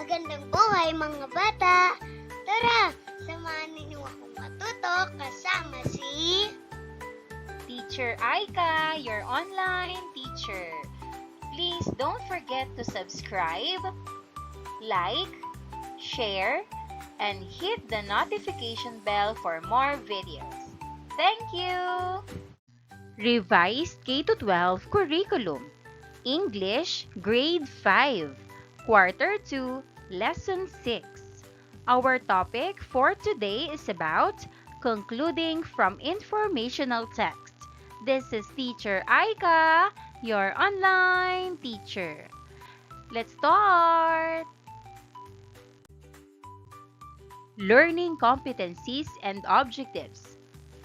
Magandang buhay mga bata! Tara, samahan ninyo akong matuto kasama si Teacher Aika, your online teacher. Please don't forget to subscribe, like, share, and hit the notification bell for more videos. Thank you! Revised K-12 Curriculum English Grade 5 Quarter 2 Lesson 6. Our topic for today is about concluding from informational text. This is Teacher Aika, your online teacher. Let's start! Learning competencies and objectives.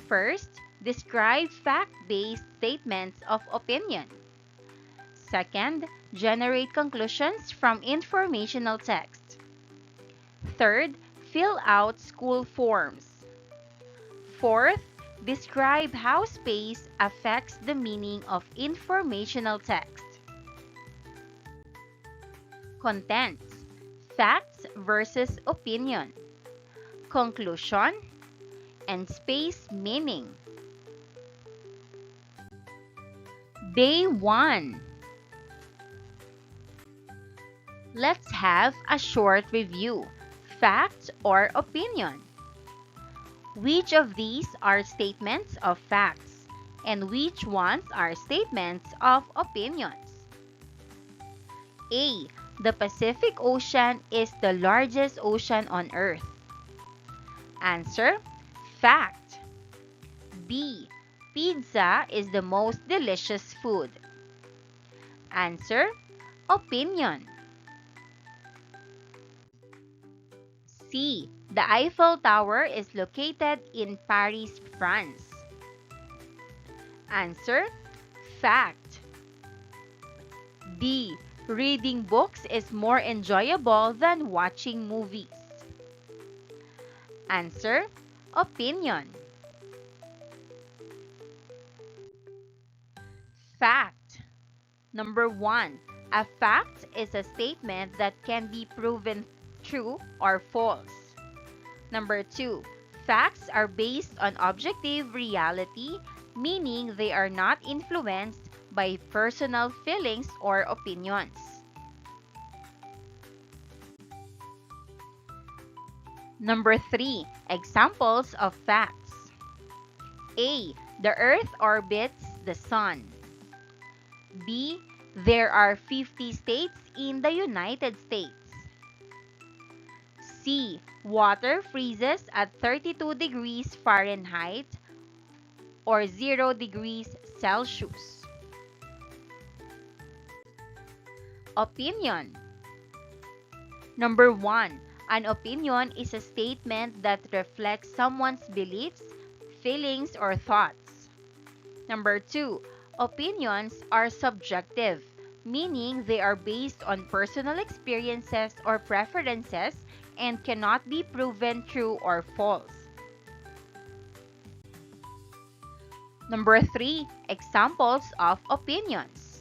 First, describe fact-based statements of opinion. Second, generate conclusions from informational text. Third, fill out school forms. Fourth, describe how space affects the meaning of informational text. Contents: facts versus opinion, conclusion, and space meaning. Day 1. Let's have a short review. Fact or opinion? Which of these are statements of facts and which ones are statements of opinions? A. The Pacific Ocean is the largest ocean on Earth. Answer: fact. B. Pizza is the most delicious food. Answer: opinion. C. The Eiffel Tower is located in Paris, France. Answer: fact. D. Reading books is more enjoyable than watching movies. Answer: opinion. Fact. Number 1. A fact is a statement that can be proven true or false. Number 2. Facts are based on objective reality, meaning they are not influenced by personal feelings or opinions. Number 3. Examples of facts. A. The Earth orbits the Sun. B. There are 50 states in the United States. C. Water freezes at 32 degrees Fahrenheit or 0 degrees Celsius. Opinion. Number 1. An opinion is a statement that reflects someone's beliefs, feelings, or thoughts. Number 2. Opinions are subjective, meaning they are based on personal experiences or preferences and cannot be proven true or false. Number 3. Examples of opinions.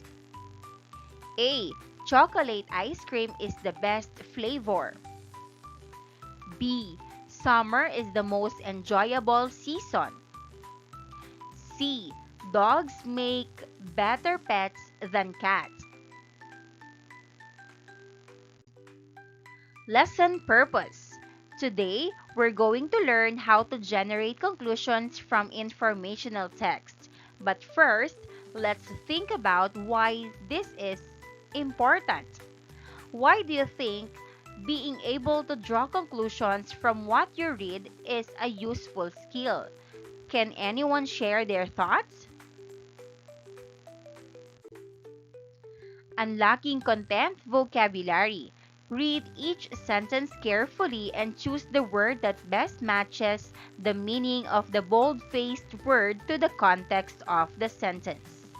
A. Chocolate ice cream is the best flavor. B. Summer is the most enjoyable season. C. Dogs make better pets than cats. Lesson purpose. Today, we're going to learn how to generate conclusions from informational text. But first, let's think about why this is important. Why do you think being able to draw conclusions from what you read is a useful skill? Can anyone share their thoughts? Unlocking content vocabulary. Read each sentence carefully and choose the word that best matches the meaning of the bold-faced word to the context of the sentence.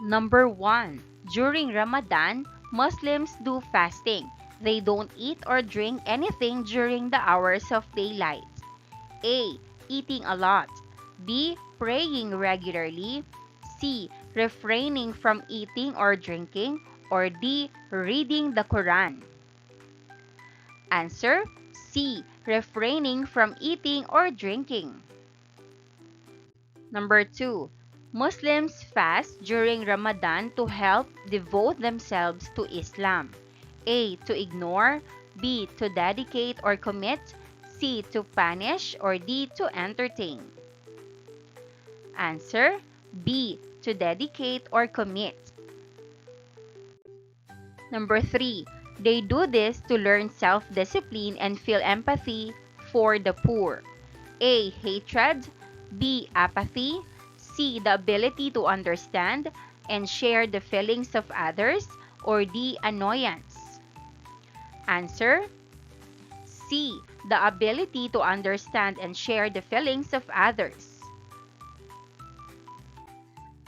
Number 1. During Ramadan, Muslims do fasting. They don't eat or drink anything during the hours of daylight. A. Eating a lot. B. Praying regularly. C. Refraining from eating or drinking. or D. Reading the Quran? Answer C. Refraining from eating or drinking. Number 2. Muslims fast during Ramadan to help devote themselves to Islam. A. To ignore, B. To dedicate or commit, C. To punish, or D. To entertain. Answer B. To dedicate or commit. Number 3. They do this to learn self-discipline and feel empathy for the poor. A. Hatred, B. Apathy, C. The ability to understand and share the feelings of others, or D. Annoyance. Answer C. The ability to understand and share the feelings of others.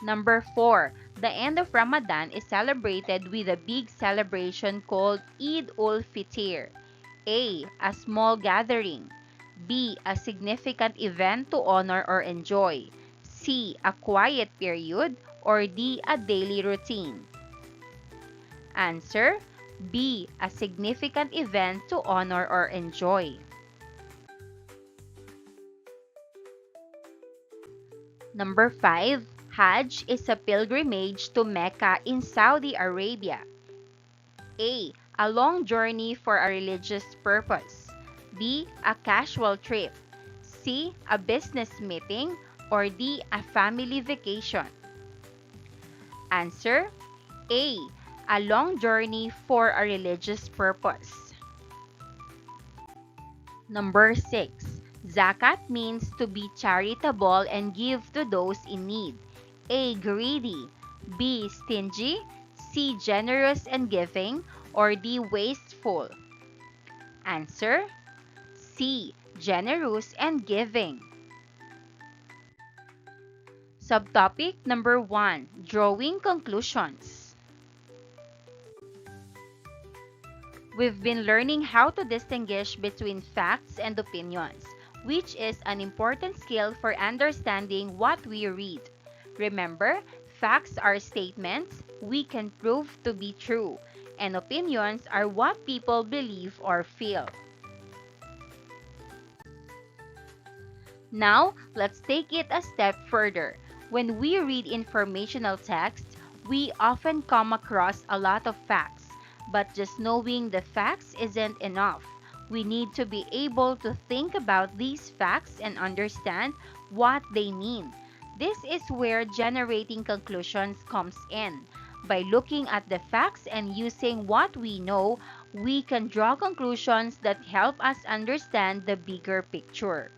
Number 4. The end of Ramadan is celebrated with a big celebration called Eid ul-Fitr. A. A small gathering. B. A significant event to honor or enjoy. C. A quiet period, or D. A daily routine. Answer B. A significant event to honor or enjoy. Number 5. Hajj is a pilgrimage to Mecca in Saudi Arabia. A. A long journey for a religious purpose. B. A casual trip. C. A business meeting, or D. A family vacation. Answer A. A long journey for a religious purpose. Number 6. Zakat means to be charitable and give to those in need. A. Greedy, B. Stingy, C. Generous and giving, or D. Wasteful. Answer C. Generous and giving. Subtopic number 1. Drawing conclusions. We've been learning how to distinguish between facts and opinions, which is an important skill for understanding what we read. Remember, facts are statements we can prove to be true, and opinions are what people believe or feel. Now, let's take it a step further. When we read informational text, we often come across a lot of facts, but just knowing the facts isn't enough. We need to be able to think about these facts and understand what they mean. This is where generating conclusions comes in. By looking at the facts and using what we know, we can draw conclusions that help us understand the bigger picture.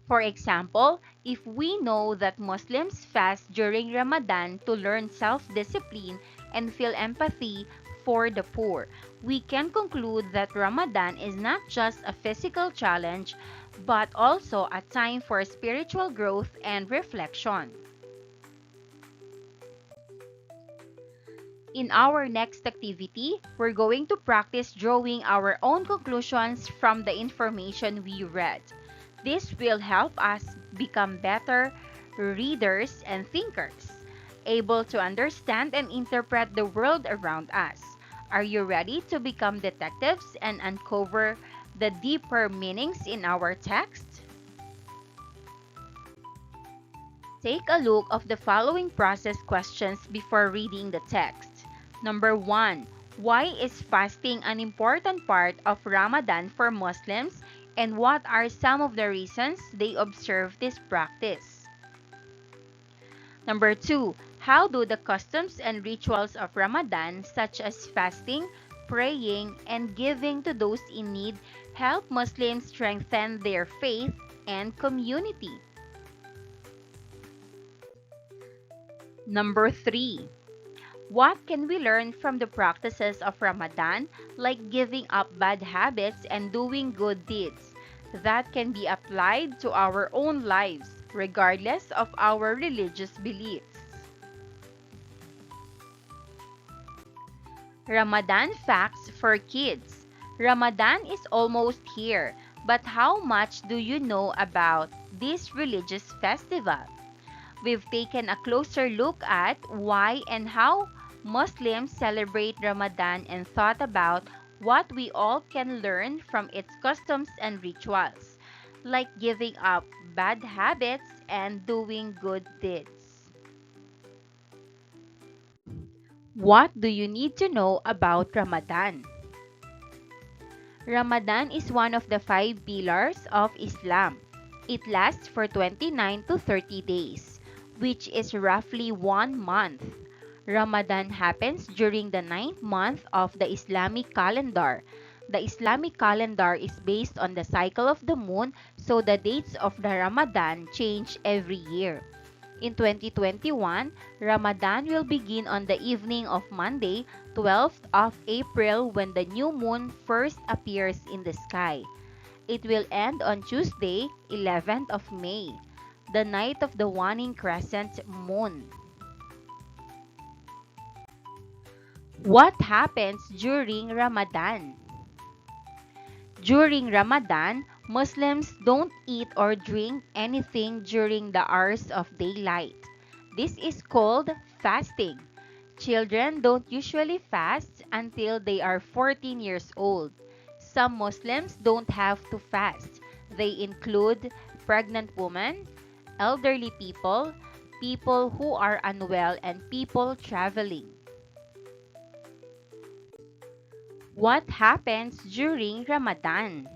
For example, if we know that Muslims fast during Ramadan to learn self-discipline and feel empathy for the poor, we can conclude that Ramadan is not just a physical challenge, but also a time for spiritual growth and reflection. In our next activity, we're going to practice drawing our own conclusions from the information we read. This will help us become better readers and thinkers, able to understand and interpret the world around us. Are you ready to become detectives and uncover the deeper meanings in our text? Take a look of the following process questions before reading the text. Number 1. Why is fasting an important part of Ramadan for Muslims, and what are some of the reasons they observe this practice? Number 2. How do the customs and rituals of Ramadan, such as fasting, praying, and giving to those in need, help Muslims strengthen their faith and community? Number 3. What can we learn from the practices of Ramadan, like giving up bad habits and doing good deeds, that can be applied to our own lives, regardless of our religious beliefs? Ramadan facts for kids. Ramadan is almost here, but how much do you know about this religious festival? we've taken a closer look at why and how Muslims celebrate Ramadan and thought about what we all can learn from its customs and rituals, like giving up bad habits and doing good deeds. What do you need to know about Ramadan? Ramadan is one of the five pillars of Islam. It lasts for 29 to 30 days, which is roughly 1 month. Ramadan happens during the ninth month of the Islamic calendar. The Islamic calendar is based on the cycle of the moon, so the dates of the Ramadan change every year. In 2021, Ramadan will begin on the evening of Monday, 12th of April when the new moon first appears in the sky. It will end on Tuesday, 11th of May, the night of the waning crescent moon. What happens during Ramadan? During Ramadan, Muslims don't eat or drink anything during the hours of daylight. This is called fasting. Children don't usually fast until they are 14 years old. Some Muslims don't have to fast. They include pregnant women, elderly people, people who are unwell, and people traveling. What happens during Ramadan?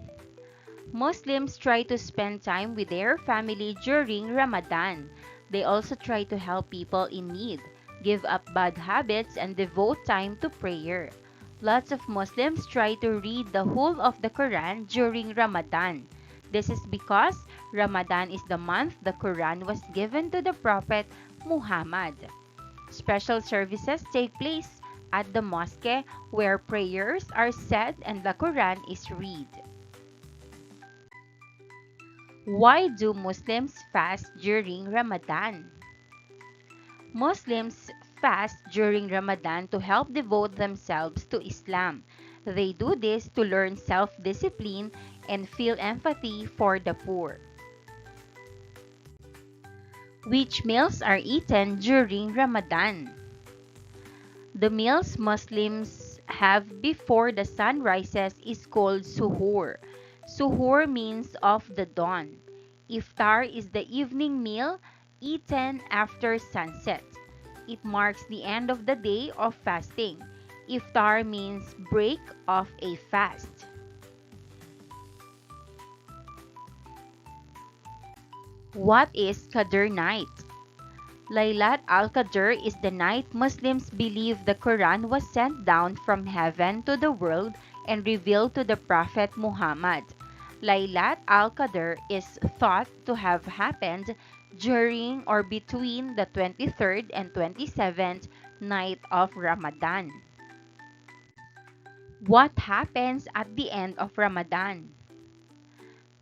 Muslims try to spend time with their family during Ramadan. They also try to help people in need, give up bad habits, and devote time to prayer. Lots of Muslims try to read the whole of the Quran during Ramadan. This is because Ramadan is the month the Quran was given to the Prophet Muhammad. Special services take place at the mosque where prayers are said and the Quran is read. Why do Muslims fast during Ramadan? Muslims fast during Ramadan to help devote themselves to Islam. They do this to learn self-discipline and feel empathy for the poor. Which meals are eaten during Ramadan? The meals Muslims have before the sun rises is called suhoor. Suhoor means of the dawn. Iftar is the evening meal eaten after sunset. It marks the end of the day of fasting. Iftar means break of a fast. What is Qadr night? Laylat al-Qadr is the night Muslims believe the Quran was sent down from heaven to the world and revealed to the Prophet Muhammad. Laylat al-Qadr is thought to have happened during or between the 23rd and 27th night of Ramadan. What happens at the end of Ramadan?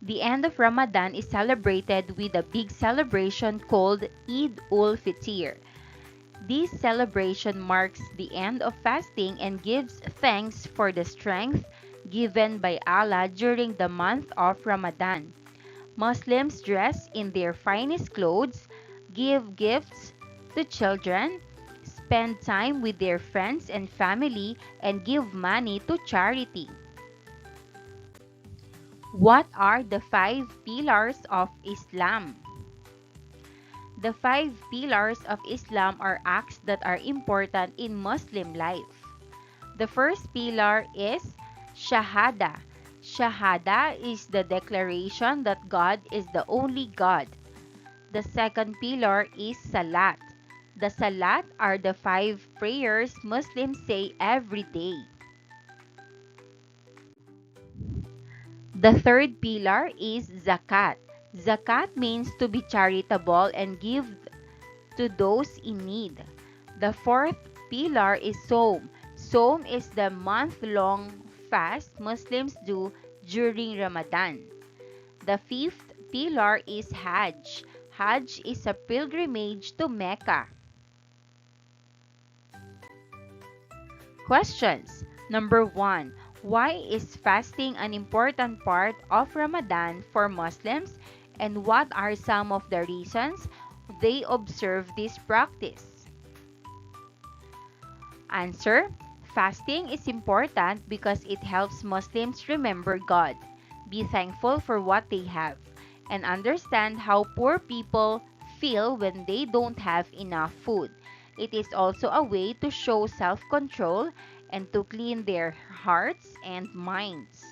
The end of Ramadan is celebrated with a big celebration called Eid ul-Fitr. This celebration marks the end of fasting and gives thanks for the strength given by Allah during the month of Ramadan. Muslims dress in their finest clothes, give gifts to children, spend time with their friends and family, and give money to charity. What are the five pillars of Islam? The five pillars of Islam are acts that are important in Muslim life. The first pillar is Shahada. Shahada is the declaration that God is the only God. The second pillar is Salat. The Salat are the five prayers Muslims say every day. The third pillar is Zakat. Zakat means to be charitable and give to those in need. The fourth pillar is Saum. Saum is the month-long fast Muslims do during Ramadan. The fifth pillar is Hajj. Hajj is a pilgrimage to Mecca. Questions. Number 1. Why is fasting an important part of Ramadan for Muslims, and what are some of the reasons they observe this practice? Answer: fasting is important because it helps Muslims remember God, be thankful for what they have, and understand how poor people feel when they don't have enough food. It is also a way to show self control and to clean their hearts and minds.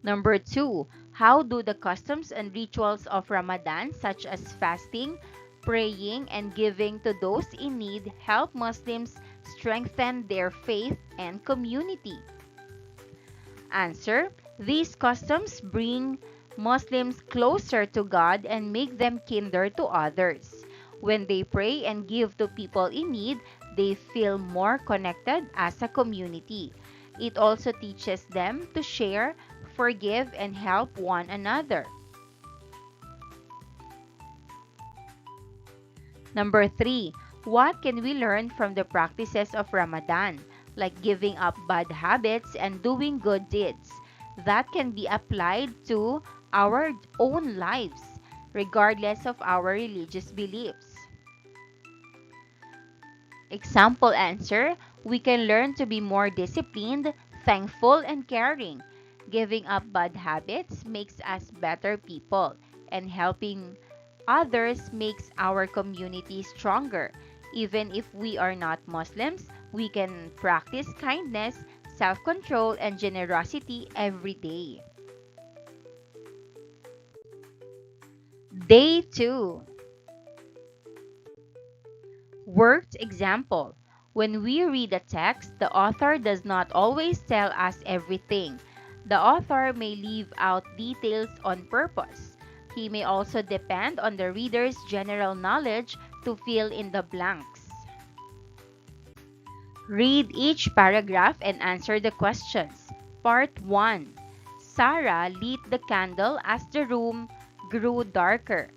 Number two, how do the customs and rituals of Ramadan, such as fasting, praying, and giving to those in need, help Muslims strengthen their faith and community? Answer: these customs bring Muslims closer to God and make them kinder to others. When they pray and give to people in need, they feel more connected as a community. It also teaches them to share, forgive, and help one another. Number three, what can we learn from the practices of Ramadan, like giving up bad habits and doing good deeds, that can be applied to our own lives, regardless of our religious beliefs? Example answer: we can learn to be more disciplined, thankful, and caring. Giving up bad habits makes us better people, and helping others makes our community stronger. Even if we are not Muslims, we can practice kindness, self control, and generosity every day. Day 2. Worked example. When we read a text, the author does not always tell us everything. The author may leave out details on purpose. He may also depend on the reader's general knowledge to fill in the blanks. Read each paragraph and answer the questions. Part 1. Sarah lit the candle as the room grew darker.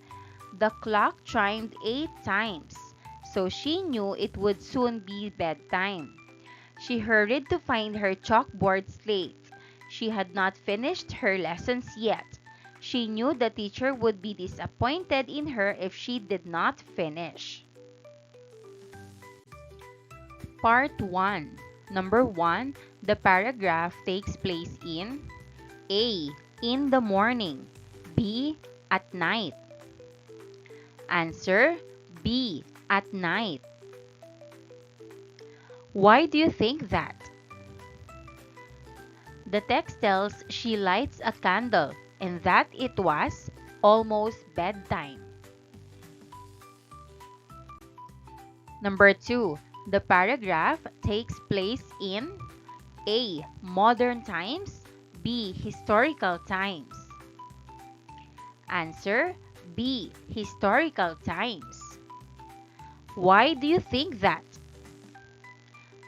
The clock chimed 8 times, so she knew it would soon be bedtime. She hurried to find her chalkboard slate. She had not finished her lessons yet. She knew the teacher would be disappointed in her if she did not finish. Part 1. Number 1. The paragraph takes place in A. In the morning. B. At night. Answer: B. At night. Why do you think that? The text tells she lights a candle and that it was almost bedtime. Number 2. The paragraph takes place in A. Modern times. B. Historical times. Answer: B. Historical times. Why do you think that?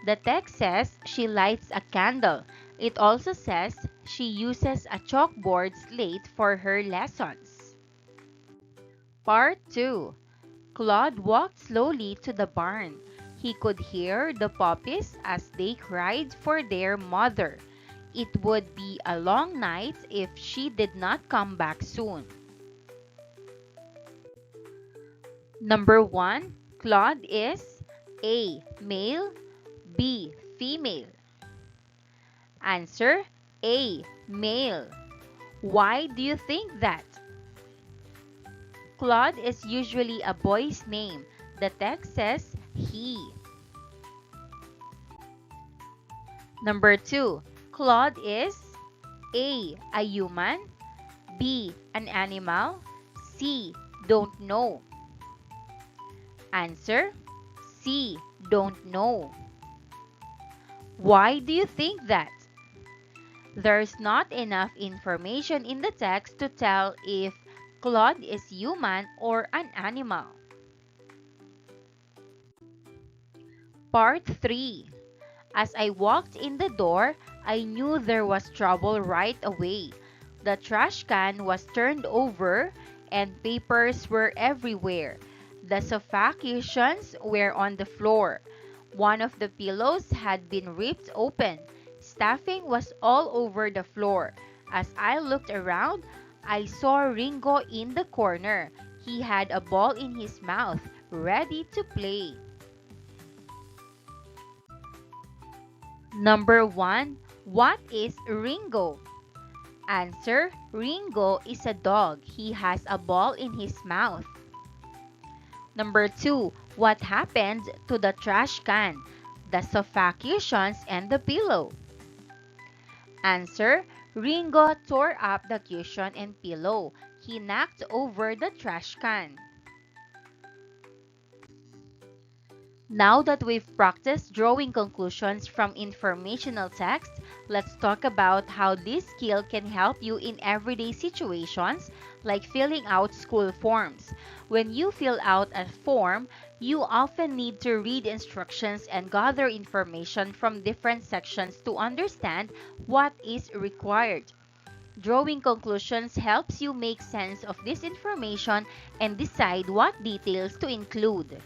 The text says she lights a candle. It also says she uses a chalkboard slate for her lessons. Part 2. Claude walked slowly to the barn. He could hear the puppies as they cried for their mother. It would be a long night if she did not come back soon. Number 1. Claude is A. Male. B. Female. Answer: A. Male. Why do you think that? Claude is usually a boy's name. The text says he. Number 2. Claude is A. A human. B. An animal. C. Don't know. Answer: C. Don't know. Why do you think that? There's not enough information in the text to tell if Claude is human or an animal. Part 3. As I walked in the door, I knew there was trouble right away. The trash can was turned over and papers were everywhere. The sofa cushions were on the floor. One of the pillows had been ripped open. Stuffing was all over the floor. As I looked around, I saw Ringo in the corner. He had a ball in his mouth, ready to play. Number 1. What is Ringo? Answer: Ringo is a dog. He has a ball in his mouth. Number 2. What happened to the trash can, the sofa cushions, and the pillow? Answer: Ringo tore up the cushion and pillow. He knocked over the trash can. Now that we've practiced drawing conclusions from informational text, let's talk about how this skill can help you in everyday situations like filling out school forms. When you fill out a form, you often need to read instructions and gather information from different sections to understand what is required. Drawing conclusions helps you make sense of this information and decide what details to include.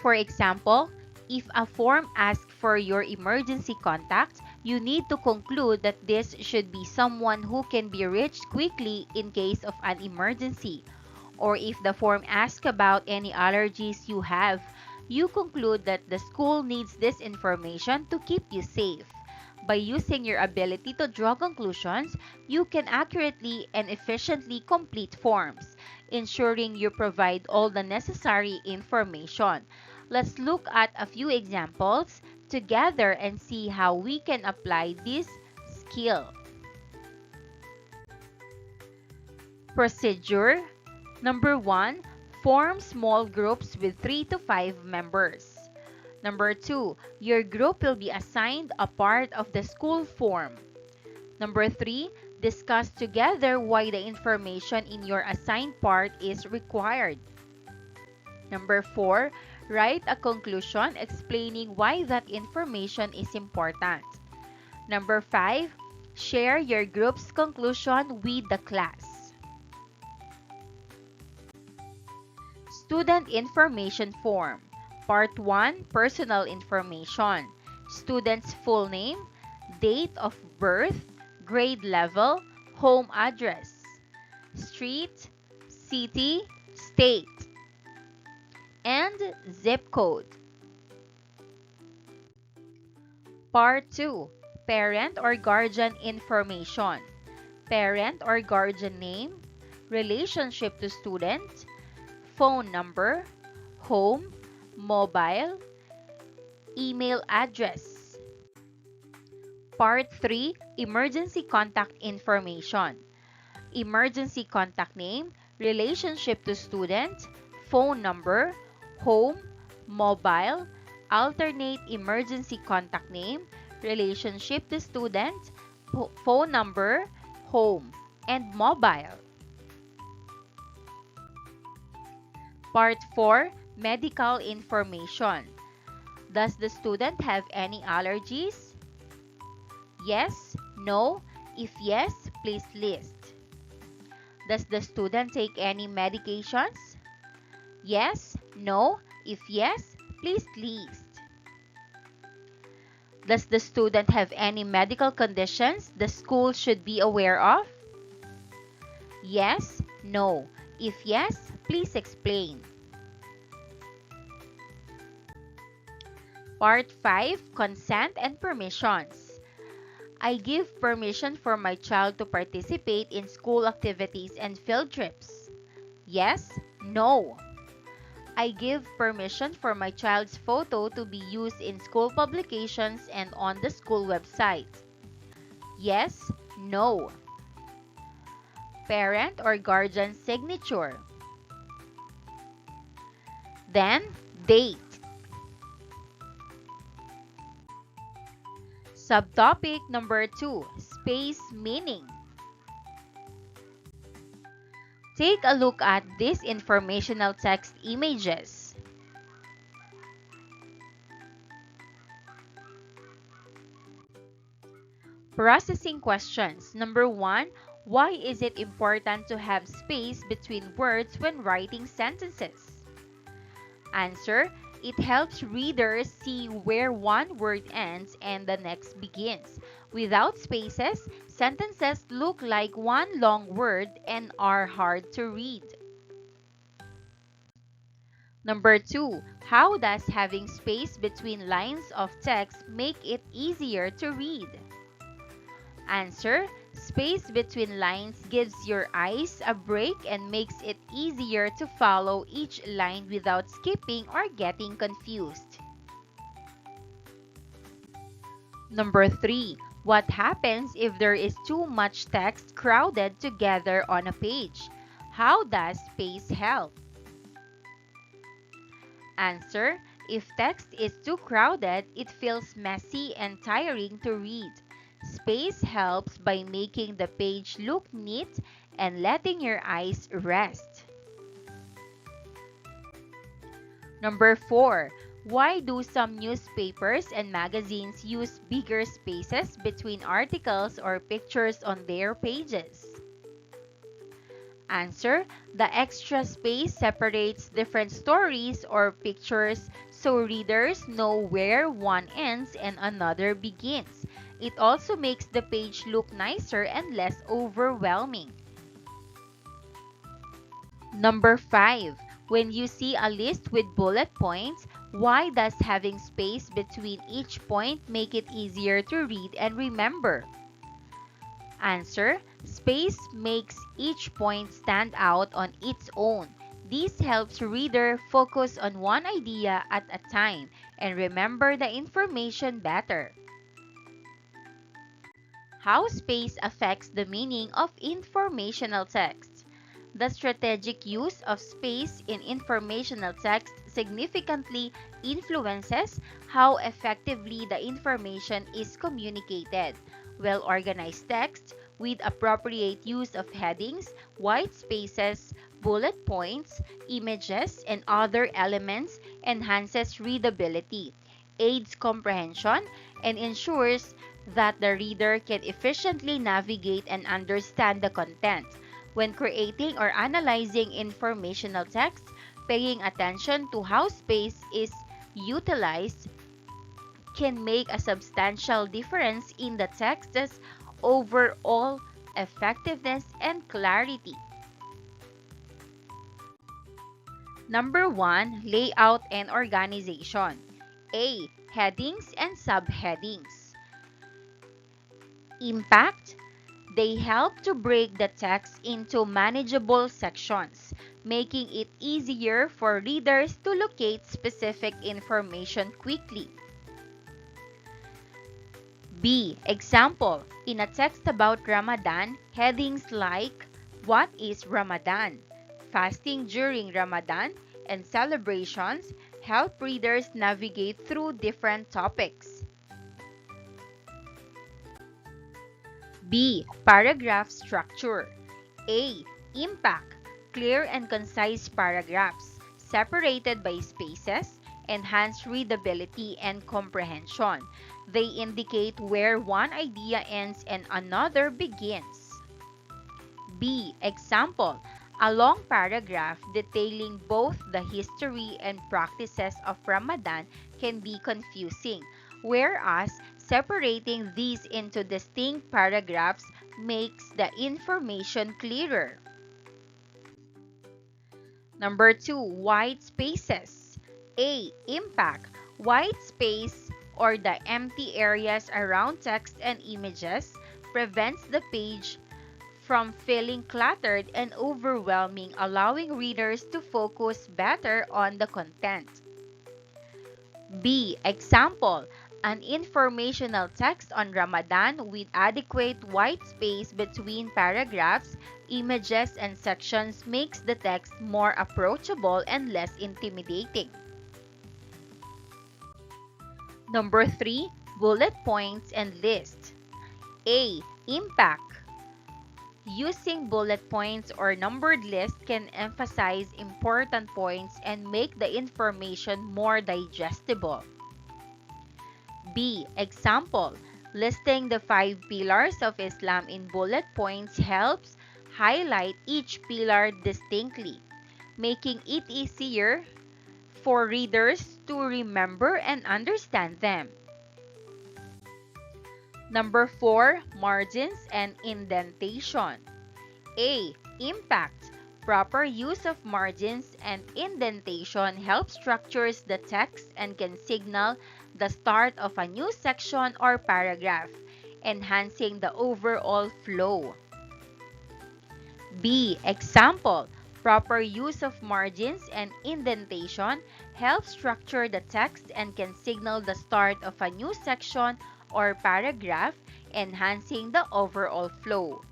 For example, if a form asks for your emergency contact, you need to conclude that this should be someone who can be reached quickly in case of an emergency. Or if the form asks about any allergies you have, you conclude that the school needs this information to keep you safe. By using your ability to draw conclusions, you can accurately and efficiently complete forms, ensuring you provide all the necessary information. Let's look at a few examples together and see how we can apply this skill. Procedure number 1. Form small groups with 3 to 5 members. Number 2. Your group will be assigned a part of the school form. Number 3. Discuss together why the information in your assigned part is required. Number 4. Write a conclusion explaining why that information is important. Number 5. Share your group's conclusion with the class. Student Information Form. Part 1. Personal Information. Student's full name, date of birth, grade level, home address, street, city, state, and zip code. Part 2. Parent or guardian information. Parent or guardian name, relationship to student, phone number, home, mobile, email address. Part 3. Emergency contact information. Emergency contact name, relationship to student, phone number, home, mobile, alternate emergency contact name, relationship to student, phone number, home, and mobile. Part 4. Medical information. Does the student have any allergies? Yes, no. If yes, please list. Does the student take any medications? Yes, no. If yes, please list. Does the student have any medical conditions the school should be aware of? Yes, no. If yes, please explain. Part 5. Consent and permissions. I give permission for my child to participate in school activities and field trips. Yes, no. I give permission for my child's photo to be used in school publications and on the school website. Yes, no. Parent or guardian signature. Then, date. Subtopic number 2. Space meaning. Take a look at these informational text images. Processing questions. Number 1. Why is it important to have space between words when writing sentences? Answer. It helps readers see where one word ends and the next begins. Without spaces, sentences look like one long word and are hard to read. Number 2, how does having space between lines of text make it easier to read? Answer: space between lines gives your eyes a break and makes it easier to follow each line without skipping or getting confused. Number 3, what happens if there is too much text crowded together on a page? How does space help? Answer: if text is too crowded, it feels messy and tiring to read. Space helps by making the page look neat and letting your eyes rest. Number 4, why do some newspapers and magazines use bigger spaces between articles or pictures on their pages? Answer: the extra space separates different stories or pictures so readers know where one ends and another begins. It also makes the page look nicer and less overwhelming. Number 5, when you see a list with bullet points, why does having space between each point make it easier to read and remember? Answer: space makes each point stand out on its own. This helps reader focus on one idea at a time and remember the information better. How space affects the meaning of informational text. The strategic use of space in informational text significantly influences how effectively the information is communicated. Well-organized text with appropriate use of headings, white spaces, bullet points, images, and other elements enhances readability, aids comprehension, and ensures that the reader can efficiently navigate and understand the content. When creating or analyzing informational text, paying attention to how space is utilized can make a substantial difference in the text's overall effectiveness and clarity. Number 1, layout and organization. A. Headings and subheadings. Impact: they help to break the text into manageable sections, making it easier for readers to locate specific information quickly. B. Example: in a text about Ramadan, headings like "What is Ramadan?", "Fasting during Ramadan," and "Celebrations" help readers navigate through different topics. B. Paragraph structure. A. Impact: clear and concise paragraphs, separated by spaces, enhance readability and comprehension. They indicate where one idea ends and another begins. B. Example: a long paragraph detailing both the history and practices of Ramadan can be confusing, whereas separating these into distinct paragraphs makes the information clearer. Number 2, white spaces. A. Impact: white space or the empty areas around text and images prevents the page from feeling cluttered and overwhelming, allowing readers to focus better on the content. B. Example: an informational text on Ramadan with adequate white space between paragraphs, images, and sections makes the text more approachable and less intimidating. Number 3, bullet points and list. A. Impact: using bullet points or numbered lists can emphasize important points and make the information more digestible. B. Example: listing the 5 pillars of Islam in bullet points helps highlight each pillar distinctly, making it easier for readers to remember and understand them. Number 4, margins and indentation. A. Impact. Proper use of margins and indentation helps structures the text and can signal the start of a new section or paragraph, enhancing the overall flow. B. Example. Proper use of margins and indentation helps structure the text and can signal the start of a new section or paragraph, enhancing the overall flow.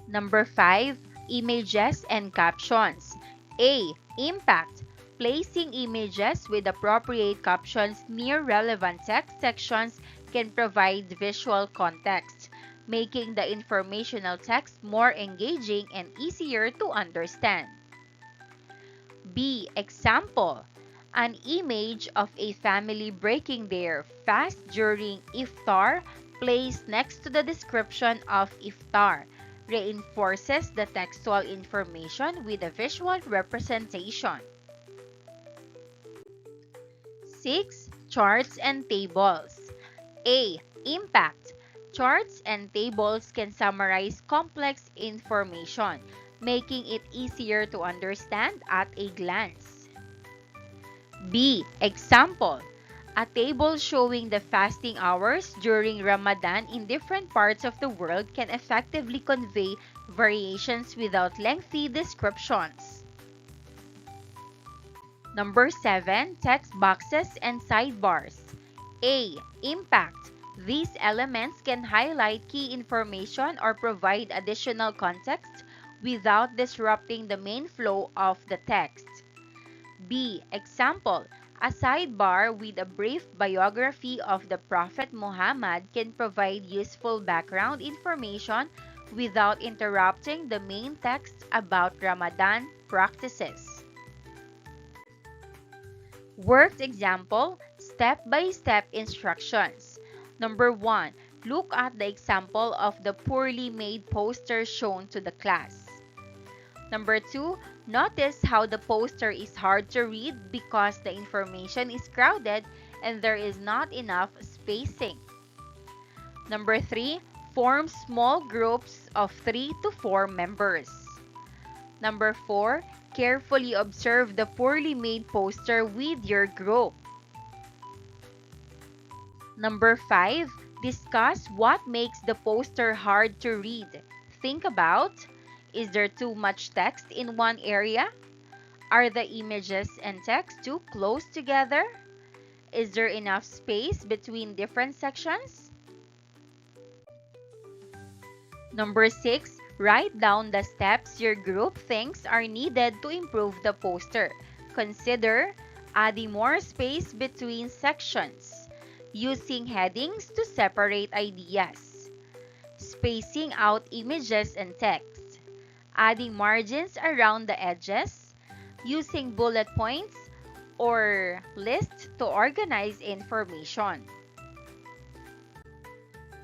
Number 5, images and captions. A. Impact. Placing images with appropriate captions near relevant text sections can provide visual context, making the informational text more engaging and easier to understand. B. Example. An image of a family breaking their fast during iftar placed next to the description of iftar reinforces the textual information with a visual representation. 6. Charts and tables. A. Impact. Charts and tables can summarize complex information, making it easier to understand at a glance. B. Example. A table showing the fasting hours during Ramadan in different parts of the world can effectively convey variations without lengthy descriptions. Number 7, text boxes and sidebars. A. Impact. These elements can highlight key information or provide additional context without disrupting the main flow of the text. B. Example. A sidebar with a brief biography of the Prophet Muhammad can provide useful background information without interrupting the main text about Ramadan practices. Worked example, step-by-step instructions. Number 1. Look at the example of the poorly made poster shown to the class. Number 2. Notice how the poster is hard to read because the information is crowded and there is not enough spacing. Number 3. Form small groups of 3 to 4 members. Number 4. Carefully observe the poorly made poster with your group. Number 5. Discuss what makes the poster hard to read. Think about: is there too much text in one area? Are the images and text too close together? Is there enough space between different sections? Number 6. Write down the steps your group thinks are needed to improve the poster. Consider adding more space between sections, using headings to separate ideas, spacing out images and text, adding margins around the edges, using bullet points or lists to organize information.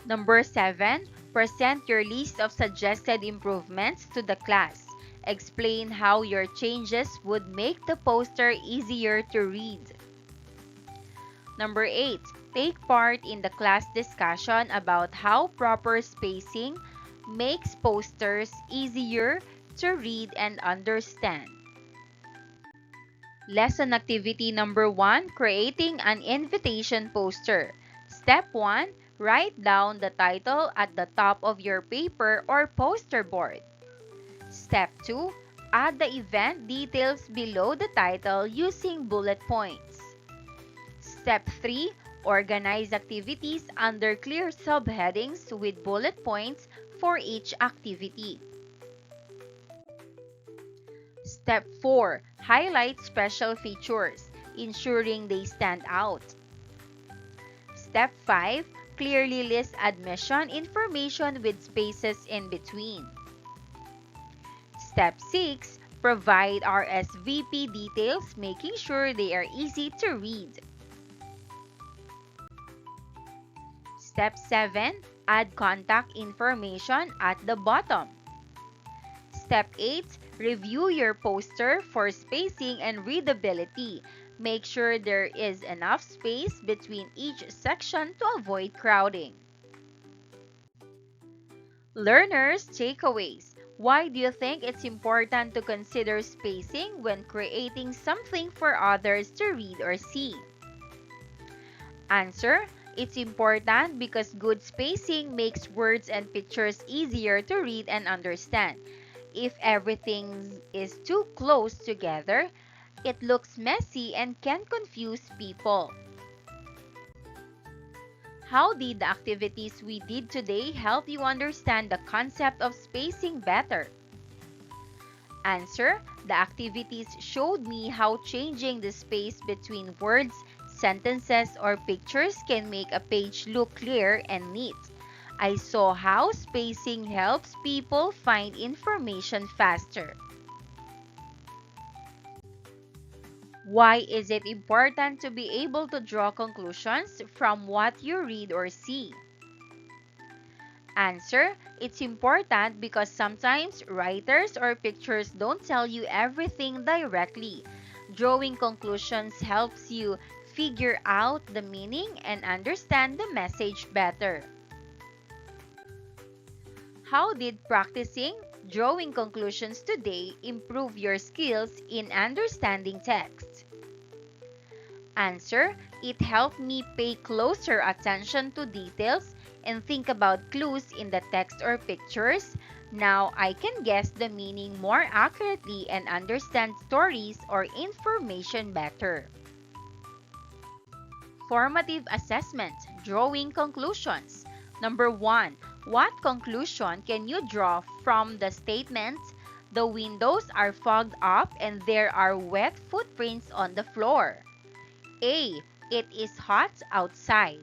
Number 7. Present your list of suggested improvements to the class. Explain how your changes would make the poster easier to read. Number 8. Take part in the class discussion about how proper spacing makes posters easier to read and understand. Lesson activity number 1, creating an invitation poster. Step 1, write down the title at the top of your paper or poster board. Step 2, add the event details below the title using bullet points. Step 3, organize activities under clear subheadings with bullet points for each activity. Step 4, highlight special features, ensuring they stand out. Step 5, clearly list admission information with spaces in between. Step 6, provide RSVP details, making sure they are easy to read. Step 7, add contact information at the bottom. Step 8, Review your poster for spacing and readability. Make sure there is enough space between each section to avoid crowding. Learners' takeaways. Why do you think it's important to consider spacing when creating something for others to read or see? Answer: it's important because good spacing makes words and pictures easier to read and understand. If everything is too close together, it looks messy and can confuse people. How did the activities we did today help you understand the concept of spacing better? Answer: the activities showed me how changing the space between words, sentences, or pictures can make a page look clear and neat. I saw how spacing helps people find information faster. Why is it important to be able to draw conclusions from what you read or see? Answer: it's important because sometimes writers or pictures don't tell you everything directly. Drawing conclusions helps you figure out the meaning and understand the message better. How did practicing drawing conclusions today improve your skills in understanding text? Answer: it helped me pay closer attention to details and think about clues in the text or pictures. Now I can guess the meaning more accurately and understand stories or information better. Formative assessment, drawing conclusions. Number 1, what conclusion can you draw from the statement, "The windows are fogged up and there are wet footprints on the floor"? A. It is hot outside.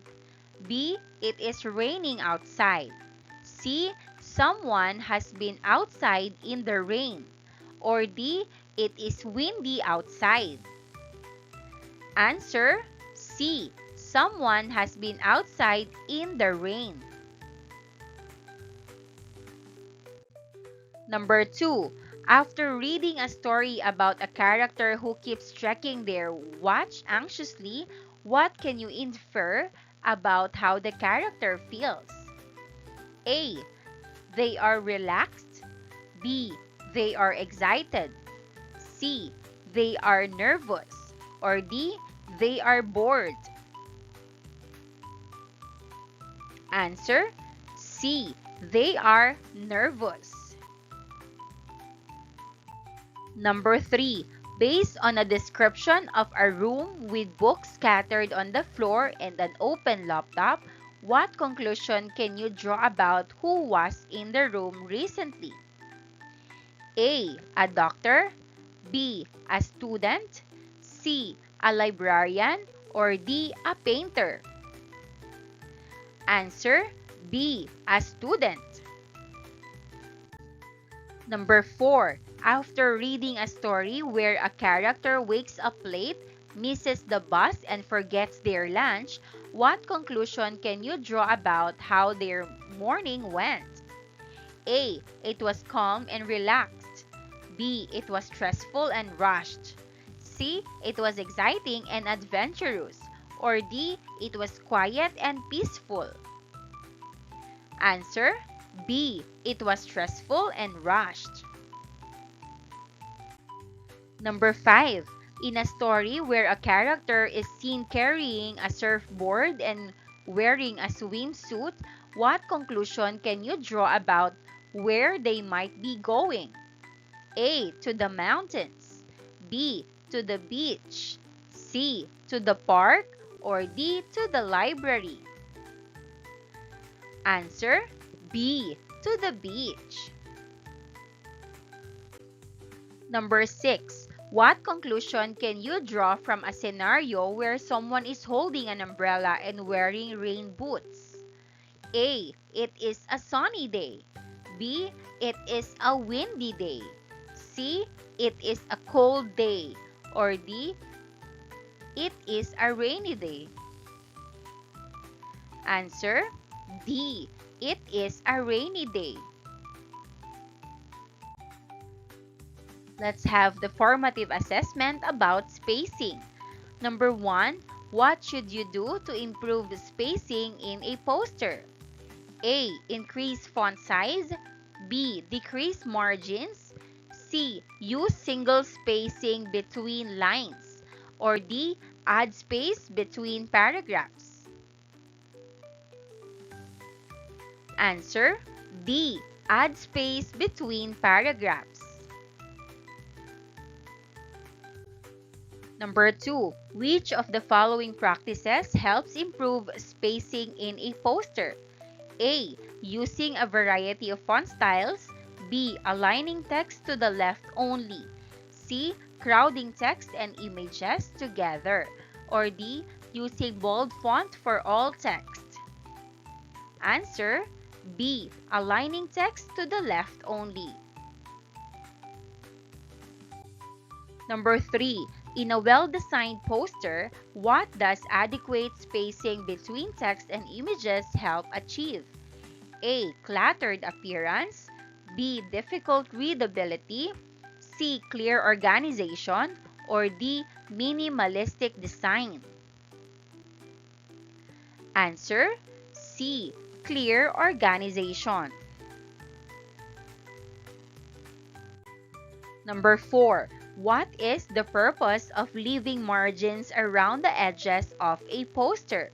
B. It is raining outside. C. Someone has been outside in the rain. Or D. It is windy outside. Answer: C. Someone has been outside in the rain. Number 2. After reading a story about a character who keeps checking their watch anxiously, what can you infer about how the character feels? A. They are relaxed. B. They are excited. C. They are nervous. Or D. They are bored. Answer: C. They are nervous. Number 3. Based on a description of a room with books scattered on the floor and an open laptop, what conclusion can you draw about who was in the room recently? A. A doctor. B. A student. C. A librarian. Or D. A painter. Answer: B. A student. Number 4. After reading a story where a character wakes up late, misses the bus, and forgets their lunch, what conclusion can you draw about how their morning went? A. It was calm and relaxed. B. It was stressful and rushed. C. It was exciting and adventurous. Or D. It was quiet and peaceful. Answer: B. It was stressful and rushed. Number 5. In a story where a character is seen carrying a surfboard and wearing a swimsuit, what conclusion can you draw about where they might be going? A. To the mountains. B. To the beach. C. To the park. Or D. To the library. Answer: B. To the beach. Number 6. What conclusion can you draw from a scenario where someone is holding an umbrella and wearing rain boots? A. It is a sunny day. B. It is a windy day. C. It is a cold day. Or D. It is a rainy day. Answer: D. It is a rainy day. Let's have the formative assessment about spacing. Number 1, what should you do to improve the spacing in a poster? A. Increase font size. B. Decrease margins. C. Use single spacing between lines. Or D. Add space between paragraphs. Answer D. Add space between paragraphs. Number 2. Which of the following practices helps improve spacing in a poster? A. Using a variety of font styles. B. Aligning text to the left only. C. Crowding text and images together. Or D. Using bold font for all text. Answer B. Aligning text to the left only. Number 3. In a well-designed poster, what does adequate spacing between text and images help achieve? A. Cluttered appearance. B. Difficult readability. C. Clear organization. Or D. Minimalistic design. Answer C. Clear organization. Number 4. What is the purpose of leaving margins around the edges of a poster?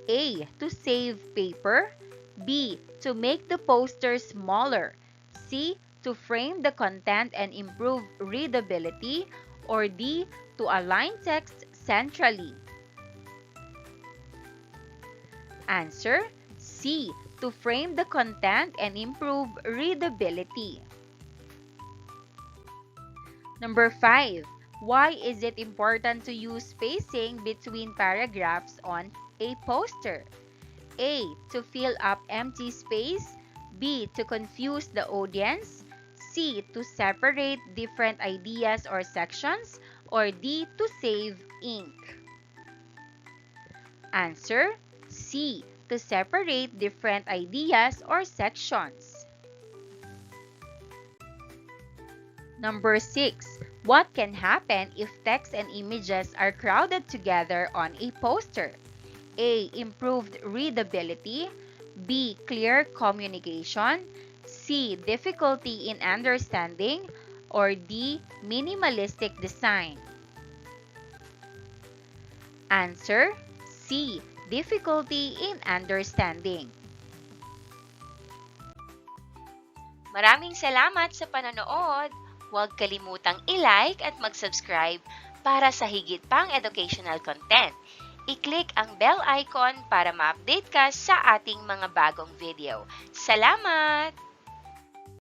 A. To save paper. B. To make the poster smaller. C. To frame the content and improve readability. Or D. To align text centrally. Answer C. To frame the content and improve readability. Number 5. Why is it important to use spacing between paragraphs on a poster? A. To fill up empty space. B. To confuse the audience. C. To separate different ideas or sections. Or D. To save ink. Answer C. To separate different ideas or sections. Number 6. What can happen if text and images are crowded together on a poster? A. Improved readability. B. Clear communication. C. Difficulty in understanding. Or D. Minimalistic design. Answer C. Difficulty in understanding. Maraming salamat sa panonood! Huwag kalimutang i-like at mag-subscribe para sa higit pang educational content. I-click ang bell icon para ma-update ka sa ating mga bagong video. Salamat!